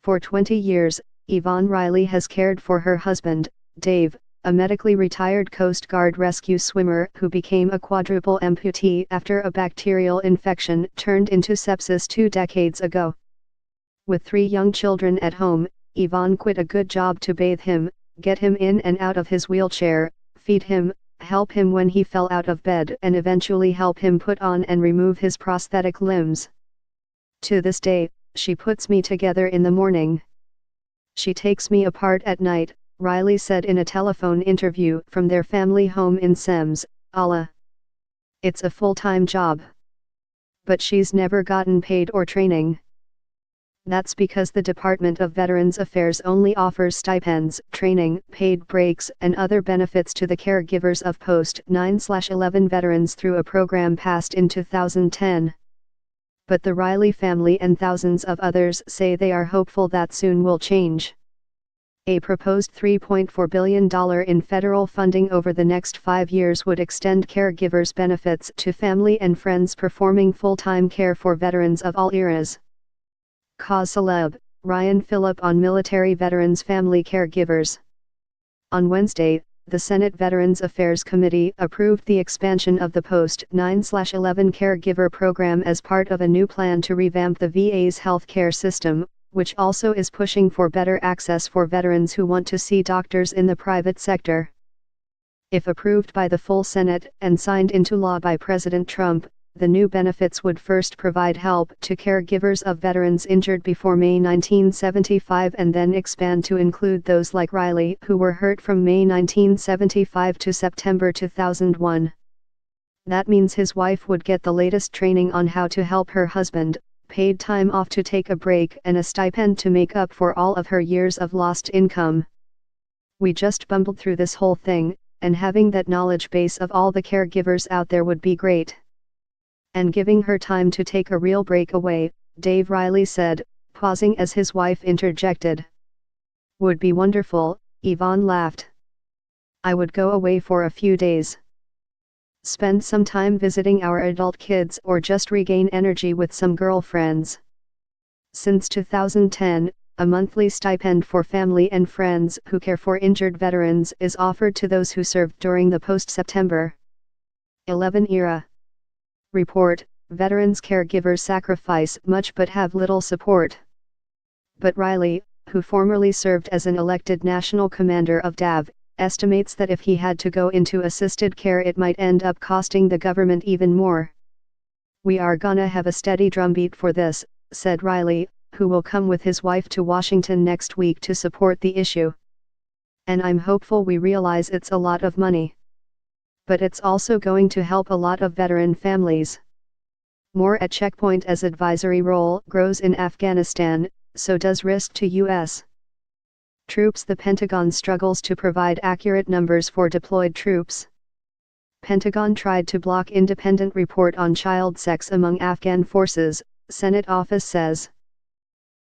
For 20 years, Yvonne Riley has cared for her husband, Dave, a medically retired Coast Guard rescue swimmer who became a quadruple amputee after a bacterial infection turned into sepsis 2 decades ago. With 3 young children at home, Yvonne quit a good job to bathe him, get him in and out of his wheelchair, feed him, help him when he fell out of bed, and eventually help him put on and remove his prosthetic limbs. To this day, she puts me together in the morning. She takes me apart at night, Riley said in a telephone interview from their family home in Sems, Allah. It's a full-time job. But she's never gotten paid or training. That's because the Department of Veterans Affairs only offers stipends, training, paid breaks, and other benefits to the caregivers of post-9/11 veterans through a program passed in 2010. But the Riley family and thousands of others say they are hopeful that soon will change. A proposed $3.4 billion in federal funding over the next 5 years would extend caregivers' benefits to family and friends performing full-time care for veterans of all eras. Cause Celeb, Ryan Phillip on military veterans' family caregivers. On Wednesday, the Senate Veterans Affairs Committee approved the expansion of the post-9/11 caregiver program as part of a new plan to revamp the VA's healthcare system, which also is pushing for better access for veterans who want to see doctors in the private sector. If approved by the full Senate and signed into law by President Trump, the new benefits would first provide help to caregivers of veterans injured before May 1975 and then expand to include those like Riley who were hurt from May 1975 to September 2001. That means his wife would get the latest training on how to help her husband, paid time off to take a break, and a stipend to make up for all of her years of lost income. We just bumbled through this whole thing, and having that knowledge base of all the caregivers out there would be great. And giving her time to take a real break away, Dave Riley said, pausing as his wife interjected. Would be wonderful, Yvonne laughed. I would go away for a few days. Spend some time visiting our adult kids or just regain energy with some girlfriends. Since 2010, a monthly stipend for family and friends who care for injured veterans is offered to those who served during the post-September 11 era. Report, veterans caregivers sacrifice much but have little support. But Riley, who formerly served as an elected national commander of DAV, estimates that if he had to go into assisted care it might end up costing the government even more. We are gonna have a steady drumbeat for this, said Riley, who will come with his wife to Washington next week to support the issue. And I'm hopeful we realize it's a lot of money. But it's also going to help a lot of veteran families. More at checkpoint. As advisory role grows in Afghanistan, so does risk to U.S. troops. The Pentagon struggles to provide accurate numbers for deployed troops. Pentagon tried to block independent report on child sex among Afghan forces, Senate office says.